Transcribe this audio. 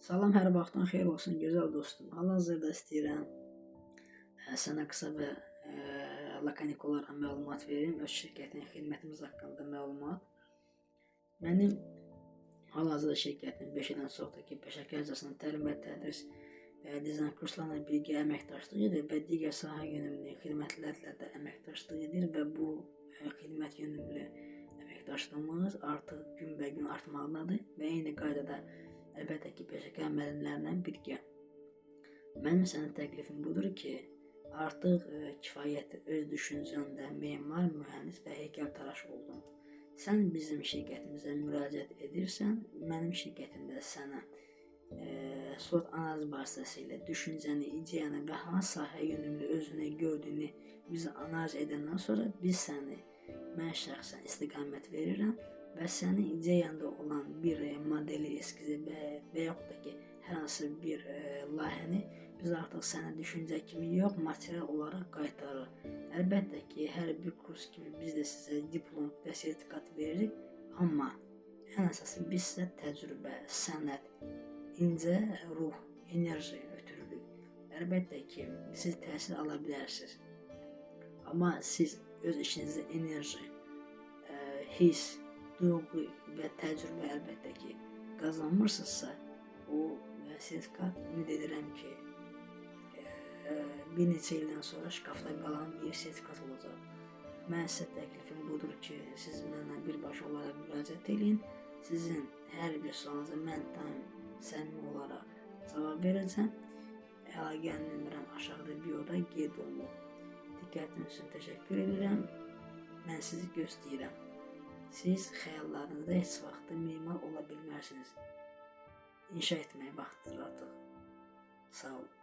Salam, hər vaxtın xeyir olsun, gözəl dostum. Hal-hazırda istəyirəm sənə qısa və lakanik olaraq məlumat verim. Öz şirkətin xidmətimiz haqqında məlumat. Mənim hal-hazırda şirkətim 5 ildən çoxdur ki, peşəkarcasına təlim və tədris və dizayn kurslarla birgə əməkdaşlıq edir və digər sahə yönümlü xidmətlərlə də əməkdaşlıq edir və bu xidmət yönümlü əməkdaşlığımız artıq günbəgün artmaqdadır və eyni qaydada əlbəttə ki, peşəkar müəllimlərlə birgə. Mənim sənə təklifim budur ki, artıq kifayət öz düşüncəndə memar, mühəndis və heykəltaraş oldun. Sən bizim şirkətimizə müraciət edirsən, mənim şirkətimdə sənə SWOT analiz vasitəsilə düşüncəni, ideyanı və hansı sahə yönümlü özünü gördüyünü biz analiz edəndən sonra mən şəxsən istiqamət verirəm və sənin ideyanda olan bir modeli, eskizi və yaxud da ki, hər hansı bir layihəni biz artıq sənə düşüncə kimi yox, material olaraq qaytarırıq. Əlbəttə ki, hər bir kurs kimi biz də sizə diplom və sertifikat veririk, amma ən əsası biz sizə təcrübə, sənət, incə ruh, enerji ötürülük. Əlbəttə ki, siz təhsil ala bilərsiniz, amma siz öz işinizdə enerji, his, duyğu və təcrübə əlbəttə ki, qazanmırsınızsa, o sertifikat ümid edirəm ki, bir neçə ildən sonra şkafda qalan bir sertifikat olacaq. Mən sizə təklifim budur ki, siz mənə birbaşa olaraq müraciət edin. Sizin hər bir sualınıza mən tam səmimi olaraq cavab verəcəm. Əlaqənin nömrəm aşağıda bioda qeyd olunur. Diqqətiniz üçün təşəkkür edirəm. Mən sizi gözləyirəm. Siz xəyallarınızda heç vaxt memar ola bilmərsiniz. İnşa etmək vaxtıdır artıq. Sağ olun.